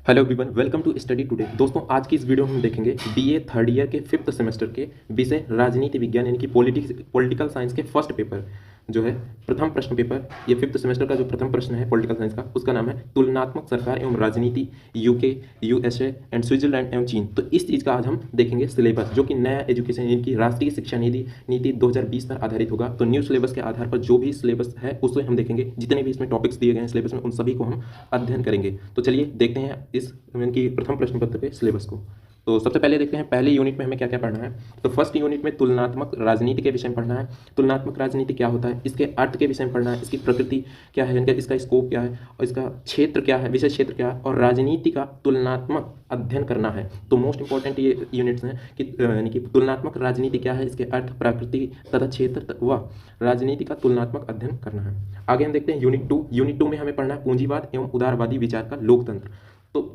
Hello everyone, welcome to study today. दोस्तों, आज की इस वीडियो में हम देखेंगे बीए थर्ड ईयर के 5th सेमेस्टर के विषय राजनीति विज्ञान यानी कि पॉलिटिकल साइंस के फर्स्ट पेपर जो है प्रथम प्रश्न पेपर। ये 5th सेमेस्टर का जो प्रथम प्रश्न है पॉलिटिकल साइंस का, उसका नाम है तुलनात्मक सरकार एवं राजनीति यूके, यूएसए एंड स्विट्जरलैंड एवं चीन। तो इस चीज़ का आज हम देखेंगे सिलेबस, जो कि नया एजुकेशन नीति राष्ट्रीय शिक्षा नीति 2020 पर आधारित होगा। तो न्यू सिलेबस के आधार पर जो भी सिलेबस है उसे हम देखेंगे। जितने भी इसमें टॉपिक्स दिए गए हैं सिलेबस में, उन सभी को हम अध्ययन करेंगे। तो चलिए देखते हैं इस इनकी प्रथम प्रश्न पत्र पे सिलेबस को। तो सबसे पहले देखते हैं पहले यूनिट में हमें क्या क्या पढ़ना है। तो फर्स्ट यूनिट में तुलनात्मक राजनीति के विषय में पढ़ना है। तुलनात्मक राजनीति क्या होता है, इसके अर्थ के विषय में पढ़ना है, इसकी प्रकृति क्या है, इसका स्कोप क्या है और इसका क्षेत्र क्या है, विषय क्षेत्र क्या है, और राजनीति का तुलनात्मक अध्ययन करना है। तो मोस्ट इंपॉर्टेंट ये यूनिट्स हैं कि यानी कि तुलनात्मक राजनीति क्या है, इसके अर्थ, प्रकृति तथा क्षेत्र व राजनीति का तुलनात्मक अध्ययन करना है। आगे हम देखते हैं यूनिट 2। यूनिट 2 में हमें पढ़ना है पूंजीवाद एवं उदारवादी विचार का लोकतंत्र। तो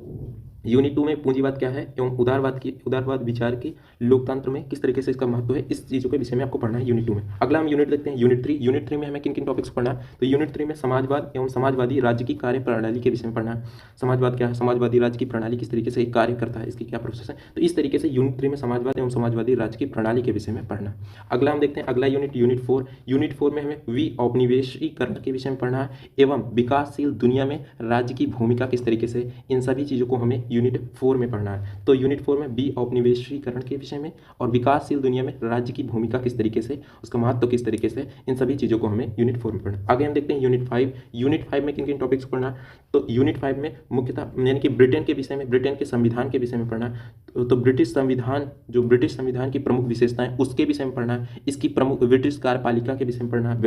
यूनिट 2 में पूंजीवाद क्या है एवं उदारवाद विचार के लोकतंत्र में किस तरीके से इसका महत्व है, इस चीज़ों के विषय में आपको पढ़ना है यूनिट 2 में। अगला हम यूनिट देखते हैं यूनिट 3। यूनिट 3 में हमें किन किन टॉपिक्स पढ़ना है। तो यूनिट 3 में समाजवाद एवं समाजवादी राज्य की कार्य प्रणाली के विषय में पढ़ना है। समाजवाद क्या है, समाजवादी राज्य की प्रणाली किस तरीके से कार्य करता है, इसकी क्या प्रोसेस है। तो इस तरीके से यूनिट 3 में समाजवाद एवं समाजवादी राज्य की प्रणाली के विषय में पढ़ना है। अगला हम देखते हैं अगला यूनिट यूनिट 4। यूनिट 4 में हमें औपनिवेशीकरण के विषय में पढ़ना है एवं विकासशील दुनिया में राज्य की भूमिका किस तरीके से, इन सभी चीज़ों को हमें यूनिट 4 में पढ़ना है। तो यूनिट 4 में औपनिवेशीकरण के विषय में और विकासशील दुनिया में राज्य की भूमिका किस तरीके से, उसका महत्व किस तरीके से, इन सभी चीज़ों को हमें यूनिट 4 में पढ़ना है। आगे हम देखते हैं यूनिट 5। यूनिट 5 में किन किन टॉपिक्स पढ़ना है। तो यूनिट 5 में मुख्यतः यानी कि ब्रिटेन के विषय में, ब्रिटेन के संविधान के विषय में पढ़ना है। तो ब्रिटिश संविधान की प्रमुख विशेषताएं, उसके विषय में पढ़ना है। इसकी प्रमुख ब्रिटिश कार्यपालिका के विषय में पढ़ना है।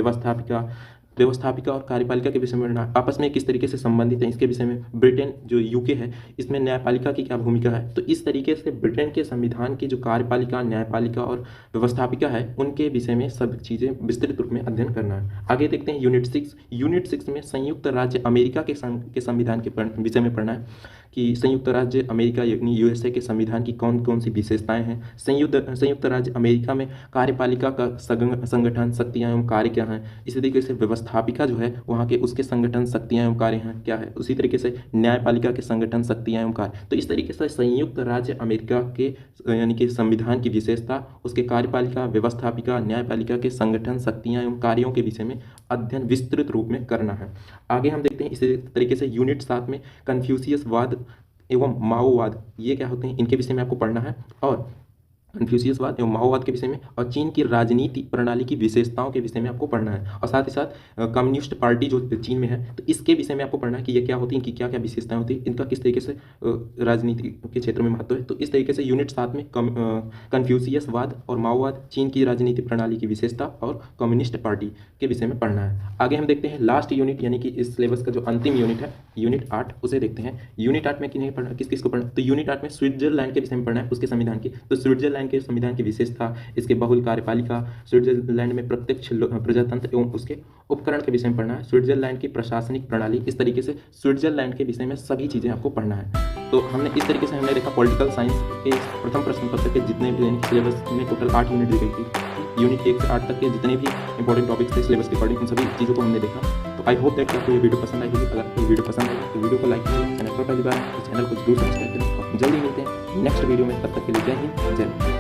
व्यवस्थापिका और कार्यपालिका के विषय में पढ़ना है। आपस में किस तरीके से संबंधित है, इसके विषय में। ब्रिटेन जो यूके है, इसमें न्यायपालिका की क्या भूमिका है। तो इस तरीके से ब्रिटेन के संविधान की जो कार्यपालिका, न्यायपालिका और व्यवस्थापिका है, उनके विषय में सब चीज़ें विस्तृत रूप में अध्ययन करना है। आगे देखते हैं यूनिट 6। यूनिट 6 में संयुक्त राज्य अमेरिका के संविधान के विषय में पढ़ना है कि संयुक्त राज्य अमेरिका यानी यूएसए के संविधान की कौन कौन सी विशेषताएं हैं। संयुक्त राज्य अमेरिका में कार्यपालिका का संगठन, शक्तियाँ एवं कार्य क्या हैं। इसी तरीके से व्यवस्थापिका जो है वहाँ के, उसके संगठन, शक्तियाँ एवं कार्य हैं क्या है। उसी तरीके से न्यायपालिका के संगठन, शक्तियाँ एवं कार्य। तो इस तरीके से संयुक्त राज्य अमेरिका के यानी कि संविधान की विशेषता, उसके कार्यपालिका, व्यवस्थापिका, न्यायपालिका के संगठन, शक्तियाँ एवं कार्यों के विषय में अध्ययन विस्तृत रूप में करना है। आगे हम देखते हैं इसी तरीके से यूनिट 7 में कन्फ्यूशियसवाद एवं माओवाद, ये क्या होते हैं, इनके विषय में आपको पढ़ना है। और कन्फ्यूशियसवाद एवं माओवाद के विषय में और चीन की राजनीति प्रणाली की विशेषताओं के विषय में आपको पढ़ना है। और साथ ही साथ कम्युनिस्ट पार्टी जो चीन में है, तो इसके विषय में आपको पढ़ना है कि ये क्या होती है, इनकी क्या क्या विशेषताएं होती है, इनका किस तरीके से राजनीति के क्षेत्र में महत्व है। तो इस तरीके से यूनिट 7 में कन्फ्यूशियसवाद और माओवाद, चीन की राजनीति प्रणाली की विशेषता और कम्युनिस्ट पार्टी के विषय में पढ़ना है। आगे हम देखते हैं लास्ट यूनिट यानी कि इस सिलेबस का जो अंतिम यूनिट है, यूनिट 8, उसे देखते हैं। यूनिट 8 में किन्हें पढ़ना, किस किस को पढ़ना। तो यूनिट 8 में स्विट्जरलैंड के विषय में पढ़ना है, उसके संविधान की। तो स्विट्जरलैंड के संविधान की विशेषता, इसके बहुल कार्यपालिका, स्विट्जरलैंड में प्रत्यक्ष प्रजातंत्र एवं उसके उपकरण के विषय में पढ़ना है, स्विट्जरलैंड की प्रशासनिक प्रणाली। इस तरीके से स्विट्जरलैंड के विषय में सभी चीज़ें आपको पढ़ना है। तो हमने इस तरीके से हमने देखा पॉलिटिकल साइंस के प्रथम प्रश्न पत्र के जितने भी सिलेबस में टोटल 8 यूनिट दी गई थी। यूनिट 1 से 8 तक के जितने भी इंपॉर्टेंट टॉपिक्स थे सिलेबस के अकॉर्डिंग, उन सभी चीज़ों को हमने देखा। तो आई होप दैट आपको ये वीडियो पसंद आई होगी। अगर आपको वीडियो पसंद आई तो वीडियो को लाइक करें, चैनल पर पहली बार है तो चैनल को जरूर सब्सक्राइब करें। जल्दी मिलते हैं नेक्स्ट वीडियो में, तब तक के लिए जय हिंद, जय भारत।